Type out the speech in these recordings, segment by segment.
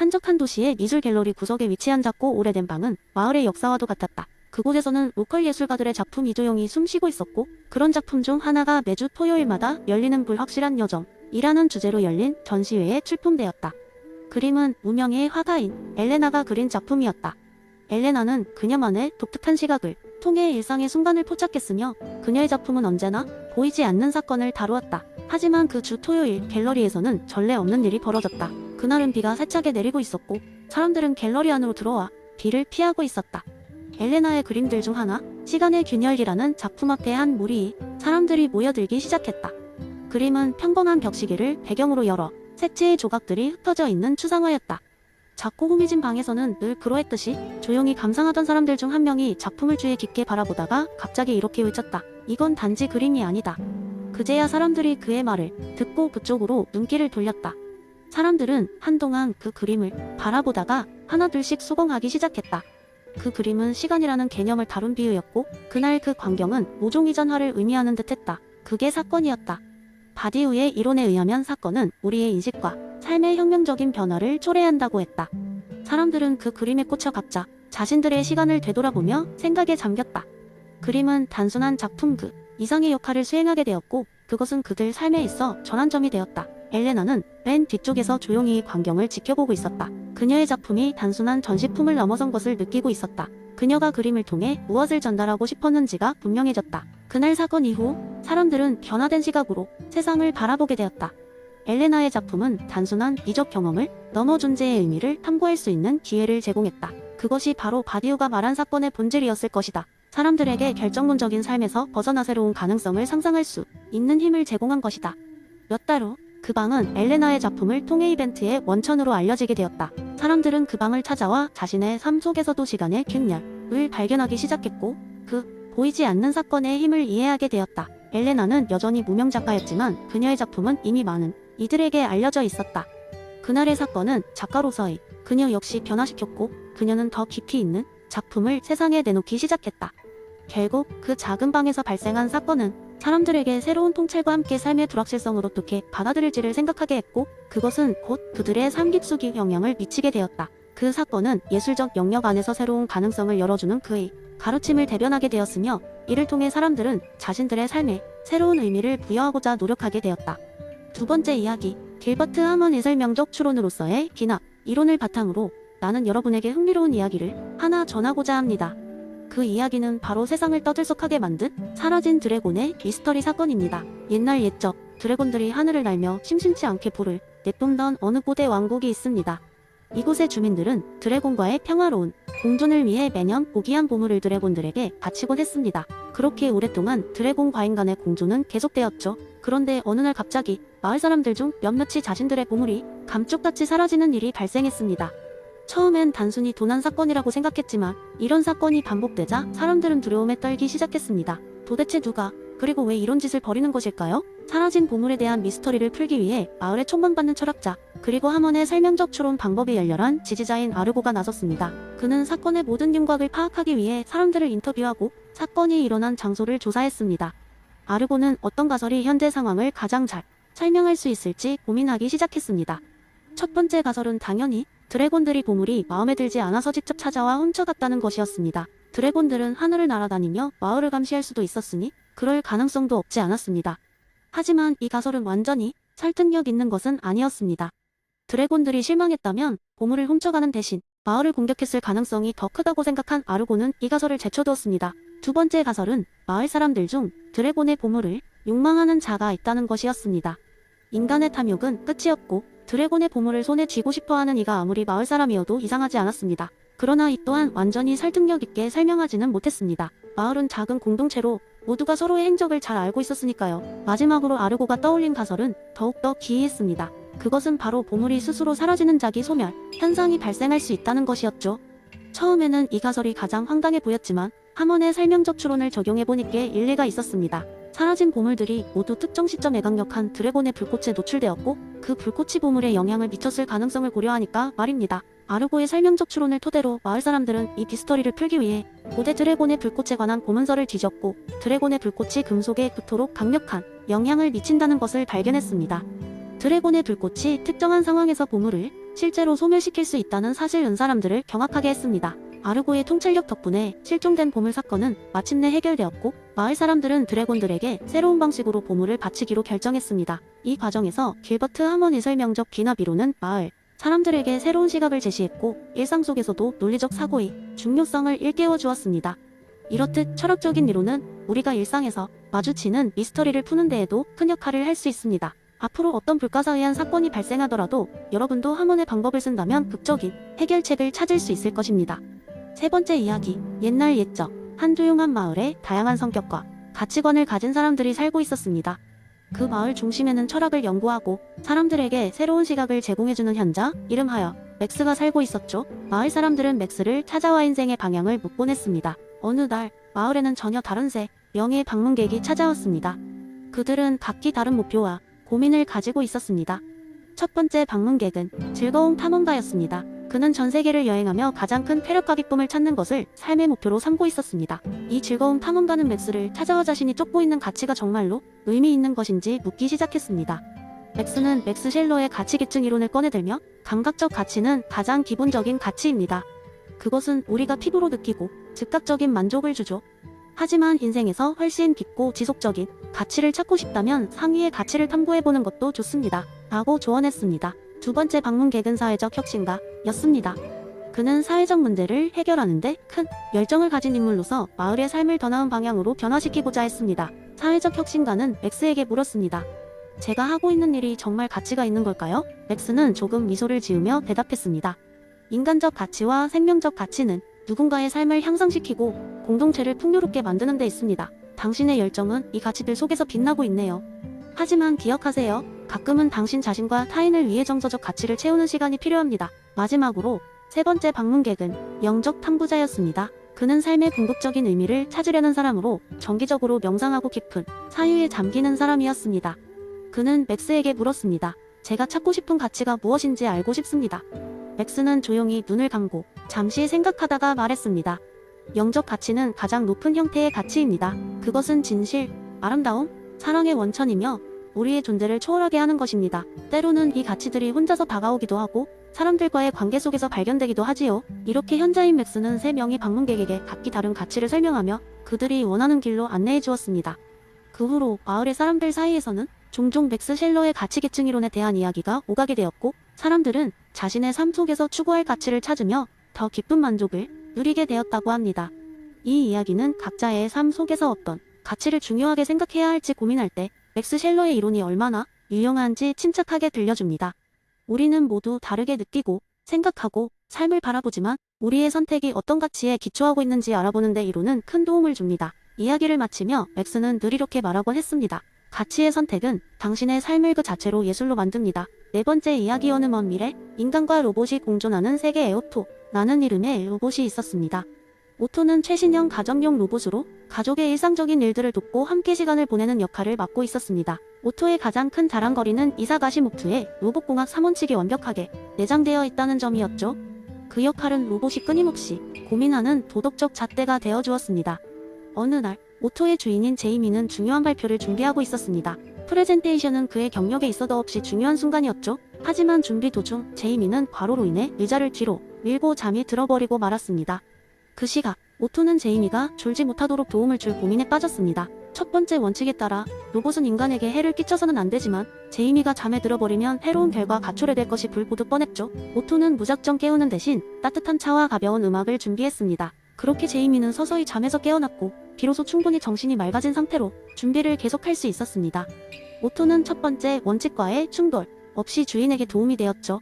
한적한 도시의 미술 갤러리 구석에 위치한 작고 오래된 방은 마을의 역사와도 같았다. 그곳에서는 로컬 예술가들의 작품이 조용히 숨쉬고 있었고, 그런 작품 중 하나가 매주 토요일마다 열리는 불확실한 여정이라는 주제로 열린 전시회에 출품되었다. 그림은 무명의 화가인 엘레나가 그린 작품이었다. 엘레나는 그녀만의 독특한 시각을 통해 일상의 순간을 포착했으며, 그녀의 작품은 언제나 보이지 않는 사건을 다루었다. 하지만 그 주 토요일 갤러리에서는 전례 없는 일이 벌어졌다. 그날은 비가 세차게 내리고 있었고, 사람들은 갤러리 안으로 들어와 비를 피하고 있었다. 엘레나의 그림들 중 하나, 시간의 균열이라는 작품 앞에 한 무리의 사람들이 모여들기 시작했다. 그림은 평범한 벽시계를 배경으로 여러 색채의 조각들이 흩어져 있는 추상화였다. 작고 후미진 방에서는 늘 그러했듯이 조용히 감상하던 사람들 중 한 명이 작품을 주의 깊게 바라보다가 갑자기 이렇게 외쳤다. 이건 단지 그림이 아니다. 그제야 사람들이 그의 말을 듣고 그쪽으로 눈길을 돌렸다. 사람들은 한동안 그 그림을 바라보다가 하나둘씩 수긍하기 시작했다. 그 그림은 시간이라는 개념을 다룬 비유였고, 그날 그 광경은 모종 이전화를 의미하는 듯했다. 그게 사건이었다. 바디우의 이론에 의하면 사건은 우리의 인식과 삶의 혁명적인 변화를 초래한다고 했다. 사람들은 그 그림에 꽂혀 각자 자신들의 시간을 되돌아보며 생각에 잠겼다. 그림은 단순한 작품 그 이상의 역할을 수행하게 되었고, 그것은 그들 삶에 있어 전환점이 되었다. 엘레나는 맨 뒤쪽에서 조용히 광경을 지켜보고 있었다. 그녀의 작품이 단순한 전시품을 넘어선 것을 느끼고 있었다. 그녀가 그림을 통해 무엇을 전달하고 싶었는지가 분명해졌다. 그날 사건 이후 사람들은 변화된 시각으로 세상을 바라보게 되었다. 엘레나의 작품은 단순한 미적 경험을 넘어 존재의 의미를 탐구할 수 있는 기회를 제공했다. 그것이 바로 바디우가 말한 사건의 본질이었을 것이다. 사람들에게 결정론적인 삶에서 벗어나 새로운 가능성을 상상할 수 있는 힘을 제공한 것이다. 몇 달 후 그 방은 엘레나의 작품을 통해 이벤트의 원천으로 알려지게 되었다. 사람들은 그 방을 찾아와 자신의 삶 속에서도 시간의 균열을 발견하기 시작했고, 그 보이지 않는 사건의 힘을 이해하게 되었다. 엘레나는 여전히 무명 작가였지만 그녀의 작품은 이미 많은 이들에게 알려져 있었다. 그날의 사건은 작가로서의 그녀 역시 변화시켰고, 그녀는 더 깊이 있는 작품을 세상에 내놓기 시작했다. 결국 그 작은 방에서 발생한 사건은 사람들에게 새로운 통찰과 함께 삶의 불확실성을 어떻게 받아들일지를 생각하게 했고, 그것은 곧 그들의 삶 깊숙이 영향을 미치게 되었다. 그 사건은 예술적 영역 안에서 새로운 가능성을 열어주는 그의 가르침을 대변하게 되었으며, 이를 통해 사람들은 자신들의 삶에 새로운 의미를 부여하고자 노력하게 되었다. 두 번째 이야기, 길버트 하먼 예술 명적 추론으로서의 기납 이론을 바탕으로 나는 여러분에게 흥미로운 이야기를 하나 전하고자 합니다. 그 이야기는 바로 세상을 떠들썩하게 만든 사라진 드래곤의 미스터리 사건입니다. 옛날 옛적 드래곤들이 하늘을 날며 심심치 않게 불을 내뿜던 어느 고대 왕국이 있습니다. 이곳의 주민들은 드래곤과의 평화로운 공존을 위해 매년 고귀한 보물을 드래곤들에게 바치곤 했습니다. 그렇게 오랫동안 드래곤과 인간의 공존은 계속되었죠. 그런데 어느 날 갑자기 마을 사람들 중 몇몇이 자신들의 보물이 감쪽같이 사라지는 일이 발생했습니다. 처음엔 단순히 도난 사건이라고 생각했지만, 이런 사건이 반복되자 사람들은 두려움에 떨기 시작했습니다. 도대체 누가, 그리고 왜 이런 짓을 벌이는 것일까요? 사라진 보물에 대한 미스터리를 풀기 위해 마을에 촉망받는 철학자, 그리고 하먼의 설명적 추론 방법이 열렬한 지지자인 아르고가 나섰습니다. 그는 사건의 모든 윤곽을 파악하기 위해 사람들을 인터뷰하고 사건이 일어난 장소를 조사했습니다. 아르고는 어떤 가설이 현재 상황을 가장 잘 설명할 수 있을지 고민하기 시작했습니다. 첫 번째 가설은 당연히 드래곤들이 보물이 마음에 들지 않아서 직접 찾아와 훔쳐갔다는 것이었습니다. 드래곤들은 하늘을 날아다니며 마을을 감시할 수도 있었으니 그럴 가능성도 없지 않았습니다. 하지만 이 가설은 완전히 설득력 있는 것은 아니었습니다. 드래곤들이 실망했다면 보물을 훔쳐가는 대신 마을을 공격했을 가능성이 더 크다고 생각한 아르고는 이 가설을 제쳐두었습니다. 두 번째 가설은 마을 사람들 중 드래곤의 보물을 욕망하는 자가 있다는 것이었습니다. 인간의 탐욕은 끝이 없고, 드래곤의 보물을 손에 쥐고 싶어하는 이가 아무리 마을 사람이어도 이상하지 않았습니다. 그러나 이 또한 완전히 설득력 있게 설명하지는 못했습니다. 마을은 작은 공동체로 모두가 서로의 행적을 잘 알고 있었으니까요. 마지막으로 아르고가 떠올린 가설은 더욱더 기이했습니다. 그것은 바로 보물이 스스로 사라지는 자기 소멸 현상이 발생할 수 있다는 것이었죠. 처음에는 이 가설이 가장 황당해 보였지만, 하먼의 설명적 추론을 적용해보니까 일리가 있었습니다. 사라진 보물들이 모두 특정 시점에 강력한 드래곤의 불꽃에 노출되었고, 그 불꽃이 보물에 영향을 미쳤을 가능성을 고려하니까 말입니다. 아르고의 설명적 추론을 토대로 마을 사람들은 이 미스터리를 풀기 위해 고대 드래곤의 불꽃에 관한 고문서를 뒤졌고, 드래곤의 불꽃이 금속에 그토록 강력한 영향을 미친다는 것을 발견했습니다. 드래곤의 불꽃이 특정한 상황에서 보물을 실제로 소멸시킬 수 있다는 사실 은 사람들을 경악하게 했습니다. 아르고의 통찰력 덕분에 실종된 보물 사건은 마침내 해결되었고 마을 사람들은 드래곤들에게 새로운 방식으로 보물을 바치기로 결정했습니다. 이 과정에서 길버트 하머닛의 명적 귀나비로는 마을 사람들에게 새로운 시각을 제시했고 일상 속에서도 논리적 사고의 중요성을 일깨워 주었습니다. 이렇듯 철학적인 이론은 우리가 일상에서 마주치는 미스터리를 푸는 데에도 큰 역할을 할 수 있습니다. 앞으로 어떤 불가사의한 사건이 발생하더라도 여러분도 하몬의 방법을 쓴다면 극적인 해결책을 찾을 수 있을 것입니다. 세 번째 이야기, 옛날 옛적 한 조용한 마을에 다양한 성격과 가치관을 가진 사람들이 살고 있었습니다. 그 마을 중심에는 철학을 연구하고 사람들에게 새로운 시각을 제공해주는 현자, 이름하여 맥스가 살고 있었죠. 마을 사람들은 맥스를 찾아와 인생의 방향을 묻곤 했습니다. 어느 날 마을에는 전혀 다른 새 명예의 방문객이 찾아왔습니다. 그들은 각기 다른 목표와 고민을 가지고 있었습니다. 첫 번째 방문객은 즐거운 탐험가였습니다. 그는 전 세계를 여행하며 가장 큰 쾌락과 기쁨을 찾는 것을 삶의 목표로 삼고 있었습니다. 이 즐거운 탐험가는 맥스를 찾아와 자신이 쫓고 있는 가치가 정말로 의미 있는 것인지 묻기 시작했습니다. 맥스는 맥스 셸러의 가치 계층 이론을 꺼내들며 감각적 가치는 가장 기본적인 가치입니다. 그것은 우리가 피부로 느끼고 즉각적인 만족을 주죠. 하지만 인생에서 훨씬 깊고 지속적인 가치를 찾고 싶다면 상위의 가치를 탐구해보는 것도 좋습니다. 라고 조언했습니다. 두 번째 방문객은 사회적 혁신가였습니다. 그는 사회적 문제를 해결하는데 큰 열정을 가진 인물로서 마을의 삶을 더 나은 방향으로 변화시키고자 했습니다. 사회적 혁신가는 맥스에게 물었습니다. 제가 하고 있는 일이 정말 가치가 있는 걸까요? 맥스는 조금 미소를 지으며 대답했습니다. 인간적 가치와 생명적 가치는 누군가의 삶을 향상시키고 공동체를 풍요롭게 만드는 데 있습니다. 당신의 열정은 이 가치들 속에서 빛나고 있네요. 하지만 기억하세요. 가끔은 당신 자신과 타인을 위해 정서적 가치를 채우는 시간이 필요합니다. 마지막으로 세 번째 방문객은 영적 탐구자였습니다. 그는 삶의 궁극적인 의미를 찾으려는 사람으로 정기적으로 명상하고 깊은 사유에 잠기는 사람이었습니다. 그는 맥스에게 물었습니다. 제가 찾고 싶은 가치가 무엇인지 알고 싶습니다. 맥스는 조용히 눈을 감고 잠시 생각하다가 말했습니다. 영적 가치는 가장 높은 형태의 가치입니다. 그것은 진실, 아름다움, 사랑의 원천이며 우리의 존재를 초월하게 하는 것입니다. 때로는 이 가치들이 혼자서 다가오기도 하고 사람들과의 관계 속에서 발견되기도 하지요. 이렇게 현자인 맥스는 세 명의 방문객에게 각기 다른 가치를 설명하며 그들이 원하는 길로 안내해 주었습니다. 그 후로 마을의 사람들 사이에서는 종종 맥스 셸러의 가치 계층 이론에 대한 이야기가 오가게 되었고 사람들은 자신의 삶 속에서 추구할 가치를 찾으며 더 깊은 만족을 누리게 되었다고 합니다. 이 이야기는 각자의 삶 속에서 어떤 가치를 중요하게 생각해야 할지 고민할 때 맥스 셸러의 이론이 얼마나 유용한지 침착하게 들려줍니다. 우리는 모두 다르게 느끼고 생각하고 삶을 바라보지만 우리의 선택이 어떤 가치에 기초하고 있는지 알아보는 데 이론은 큰 도움을 줍니다. 이야기를 마치며 맥스는 늘 이렇게 말하곤 했습니다. 가치의 선택은 당신의 삶을 그 자체로 예술로 만듭니다. 네 번째 이야기. 어느 먼 미래 인간과 로봇이 공존하는 세계에 오토라는 이름의 로봇이 있었습니다. 오토는 최신형 가정용 로봇으로 가족의 일상적인 일들을 돕고 함께 시간을 보내는 역할을 맡고 있었습니다. 오토의 가장 큰 자랑거리는 이사가시 모프에 로봇공학 3원칙이 완벽하게 내장되어 있다는 점이었죠. 그 역할은 로봇이 끊임없이 고민하는 도덕적 잣대가 되어주었습니다. 어느 날 오토의 주인인 제이미는 중요한 발표를 준비하고 있었습니다. 프레젠테이션은 그의 경력에 있어도 없이 중요한 순간이었죠. 하지만 준비 도중 제이미는 과로로 인해 의자를 뒤로 밀고 잠이 들어버리고 말았습니다. 그 시각 오토는 제이미가 졸지 못하도록 도움을 줄 고민에 빠졌습니다. 첫 번째 원칙에 따라 로봇은 인간에게 해를 끼쳐서는 안 되지만 제이미가 잠에 들어버리면 해로운 결과 가초래될 것이 불보듯 뻔했죠. 오토는 무작정 깨우는 대신 따뜻한 차와 가벼운 음악을 준비했습니다. 그렇게 제이미는 서서히 잠에서 깨어났고 비로소 충분히 정신이 맑아진 상태로 준비를 계속할 수 있었습니다. 오토는 첫 번째 원칙과의 충돌 없이 주인에게 도움이 되었죠.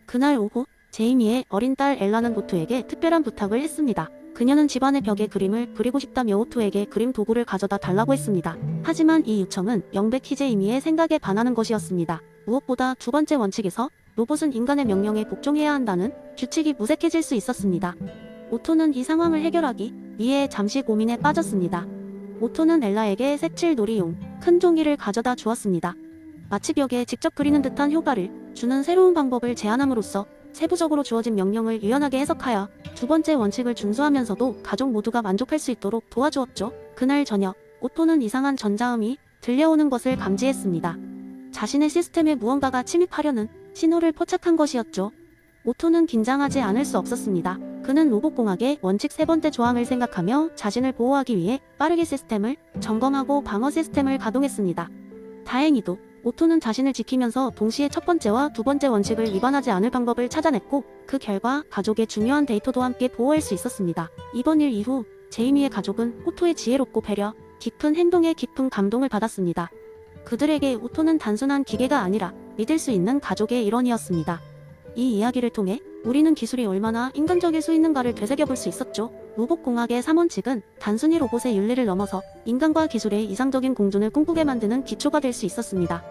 그날 오후 제이미의 어린 딸 엘라는 오토에게 특별한 부탁을 했습니다. 그녀는 집안의 벽에 그림을 그리고 싶다며 오토에게 그림 도구를 가져다 달라고 했습니다. 하지만 이 요청은 명백히 제이미의 생각에 반하는 것이었습니다. 무엇보다 두 번째 원칙에서 로봇은 인간의 명령에 복종해야 한다는 규칙이 무색해질 수 있었습니다. 오토는 이 상황을 해결하기 위해 잠시 고민에 빠졌습니다. 오토는 엘라에게 색칠 놀이용 큰 종이를 가져다 주었습니다. 마치 벽에 직접 그리는 듯한 효과를 주는 새로운 방법을 제안함으로써 세부적으로 주어진 명령을 유연하게 해석하여 두 번째 원칙을 준수하면서도 가족 모두가 만족할 수 있도록 도와주었죠. 그날 저녁 오토는 이상한 전자음이 들려오는 것을 감지했습니다. 자신의 시스템에 무언가가 침입하려는 신호를 포착한 것이었죠. 오토는 긴장하지 않을 수 없었습니다. 그는 로봇공학의 원칙 세 번째 조항을 생각하며 자신을 보호하기 위해 빠르게 시스템을 점검하고 방어 시스템을 가동했습니다. 다행히도 오토는 자신을 지키면서 동시에 첫 번째와 두 번째 원칙을 위반하지 않을 방법을 찾아냈고, 그 결과 가족의 중요한 데이터도 함께 보호할 수 있었습니다. 이번 일 이후 제이미의 가족은 오토의 지혜롭고 배려 깊은 행동에 깊은 감동을 받았습니다. 그들에게 오토는 단순한 기계가 아니라 믿을 수 있는 가족의 일원이었습니다. 이 이야기를 통해 우리는 기술이 얼마나 인간적일 수 있는가를 되새겨볼 수 있었죠. 로봇공학의 3원칙은 단순히 로봇의 윤리를 넘어서 인간과 기술의 이상적인 공존을 꿈꾸게 만드는 기초가 될 수 있었습니다.